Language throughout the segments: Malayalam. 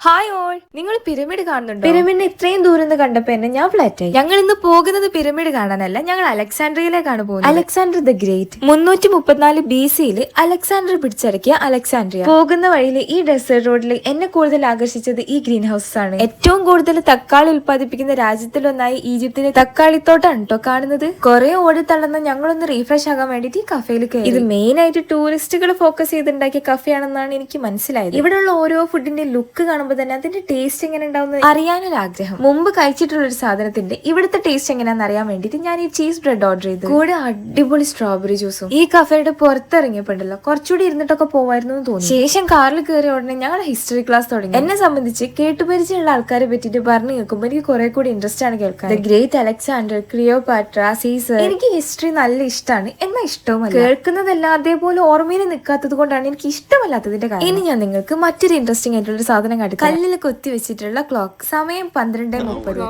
ഹായ് ഓൾ, നിങ്ങൾ പിരമിഡ് കാണുന്നുണ്ടോ? പിരമിഡിന് ഇത്രയും ദൂരം നിന്ന് കണ്ടപ്പോ എന്നെ ഞാൻ ഫ്ലാറ്റായി. ഞങ്ങൾ ഇന്ന് പോകുന്നത് പിരമിഡ് കാണാനല്ല, ഞങ്ങൾ അലക്സാൻഡ്രിയയിലേക്കാണ് പോകുന്നത്. അലക്സാണ്ടർ ദ ഗ്രേറ്റ് 334 BC-യിൽ അലക്സാണ്ടർ പിടിച്ചടക്കിയ അലക്സാൻഡ്രിയ. പോകുന്ന വഴിയിൽ ഈ ഡെസേർട്ട് റോഡിൽ എന്നെ കൂടുതൽ ആകർഷിച്ചത് ഈ ഗ്രീൻ ഹൗസസ് ആണ്. ഏറ്റവും കൂടുതൽ തക്കാളി ഉൽപ്പാദിപ്പിക്കുന്ന രാജ്യത്തിലൊന്നായി ഈജിപ്തിന്റെ തക്കാളിത്തോട്ടാണ് കേട്ടോ കാണുന്നത്. കുറെ ഓടി തള്ളുന്ന ഞങ്ങളൊന്ന് റീഫ്രഷ് ആകാൻ വേണ്ടിട്ട് ഈ കഫേയിൽ കയറി. ഇത് മെയിൻ ആയിട്ട് ടൂറിസ്റ്റുകൾ ഫോക്കസ് ചെയ്തുണ്ടാക്കിയ കഫേ ആണെന്നാണ് എനിക്ക് മനസ്സിലായത്. ഇവിടെയുള്ള ഓരോ ഫുഡിന്റെ ലുക്ക് കാണുമ്പോൾ തന്നെ അതിന്റെ ടേസ്റ്റ് എങ്ങനെ ഉണ്ടാവുന്നത് അറിയാനൊരു ആഗ്രഹം. മുമ്പ് കഴിച്ചിട്ടുള്ള ഒരു സാധനത്തിന്റെ ഇവിടുത്തെ ടേസ്റ്റ് എങ്ങനെയാണെന്ന് അറിയാൻ വേണ്ടിട്ട് ഞാൻ ഈ ചീസ് ബ്രെഡ് ഓർഡർ ചെയ്തു. കൂടെ അടിപൊളി സ്ട്രോബെറി ജ്യൂസും. ഈ കഫേയുടെ പുറത്തിറങ്ങിയപ്പോണ്ടല്ലോ കുറച്ചുകൂടി ഇരുന്നിട്ടൊക്കെ പോവായിരുന്നു എന്ന് തോന്നി. ശേഷം കാറിൽ കയറിയ ഉടനെ ഞങ്ങൾ ഹിസ്റ്ററി ക്ലാസ് തുടങ്ങി. എന്നെ സംബന്ധിച്ച് കേട്ടുപരിചയമുള്ള ആൾക്കാരെ പറ്റിയിട്ട് പറഞ്ഞു കേൾക്കുമ്പോൾ എനിക്ക് കുറെ കൂടി ഇൻട്രസ്റ്റ് ആണ് കേൾക്കാൻ. The great Alexander, Cleopatra, Caesar. എനിക്ക് ഹിസ്റ്ററി നല്ല ഇഷ്ടമാണ്, എന്നാൽ ഇഷ്ടവുമല്ല. കേൾക്കുന്നതെല്ലാം അതേപോലെ ഓർമ്മയിൽ നിൽക്കാത്തത് കൊണ്ടാണ് എനിക്ക് ഇഷ്ടമല്ലാത്തതിന്റെ കാര്യം. ഇനി ഞാൻ നിങ്ങൾക്ക് മറ്റൊരു ഇൻട്രസ്റ്റിംഗ് ആയിട്ടുള്ള സാധനം കാണിക്കാം. കല്ലിൽ കൊത്തി വെച്ചിട്ടുള്ള ക്ലോക്ക്. സമയം 12:30.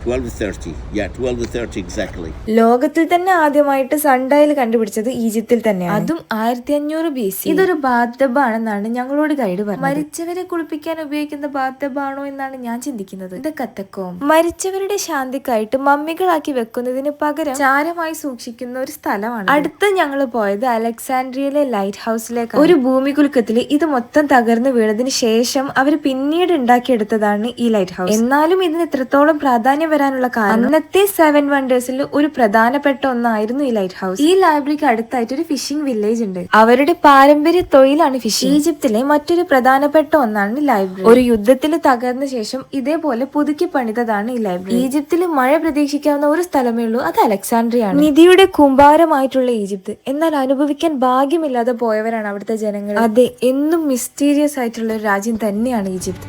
12:30. Yeah, 12:30 exactly. ലോകത്തിൽ തന്നെ ആദ്യമായിട്ട് സൺഡയൽ കണ്ടുപിടിച്ചത് ഈജിപ്തിൽ തന്നെയാണ്. അതും 1500 BC. ഇതൊരു ബാത്ടബ് ആണെന്നാണ് ഞങ്ങളോട് ഗൈഡ് പറഞ്ഞത്. മരിച്ചവരെ കുളിപ്പിക്കാൻ ഉപയോഗിക്കുന്ന ബാത്ടബ് ആണോ എന്നാണ് ഞാൻ ചിന്തിക്കുന്നത്. ഇത് കത്തക്കോം. മരിച്ചവരുടെ ശാന്തിക്കായിട്ട് മമ്മികളാക്കി വെക്കുന്നതിന് പകരം ചാരമായി സൂക്ഷിക്കുന്ന ഒരു സ്ഥലമാണ്. അടുത്ത് ഞങ്ങൾ പോയത് അലക്സാൻഡ്രിയയിലെ ലൈറ്റ് ഹൗസിലേക്കാണ്. ഒരു ഭൂമികുലുക്കത്തില് ഇത് മൊത്തം തകർന്നു വീണതിന് ശേഷം അവർ പിന്നീട് ഉണ്ടാക്കിയെടുത്തതാണ് ഈ ലൈറ്റ് ഹൗസ്. എന്നാലും ഇതിന് എത്രത്തോളം പ്രാധാന്യം വരാനുള്ള കാരണം അന്നത്തെ 7 വണ്ടേഴ്സിൽ ഒരു പ്രധാനപ്പെട്ട ഒന്നായിരുന്നു ഈ ലൈറ്റ് ഹൗസ്. ഈ ലൈബ്രറിക്ക് അടുത്തായിട്ട് ഒരു ഫിഷിംഗ് വില്ലേജ് ഉണ്ട്. അവരുടെ പാരമ്പര്യ തൊഴിലാണ് ഫിഷിംഗ്. ഈജിപ്തിലെ മറ്റൊരു പ്രധാനപ്പെട്ട ഒന്നാണ് ലൈബ്രറി. ഒരു യുദ്ധത്തിൽ തകർന്ന ശേഷം ഇതേപോലെ പുതുക്കി പണിതതാണ് ഈ ലൈബ്രറി. ഈജിപ്തിൽ മഴ പ്രതീക്ഷിക്കാവുന്ന ഒരു സ്ഥലമേ ഉള്ളൂ, അത് അലക്സാൻഡ്രിയാണ്. നിധിയുടെ കൂമ്പാരമായിട്ടുള്ള ഈജിപ്ത്, എന്നാൽ അനുഭവിക്കാൻ ഭാഗ്യമില്ലാതെ പോയവരാണ് അവിടുത്തെ ജനങ്ങൾ. അതെ, എന്നും മിസ്റ്റീരിയസ് ആയിട്ടുള്ള ഒരു രാജ്യം തന്നെയാണ് ഈജിപ്ത്.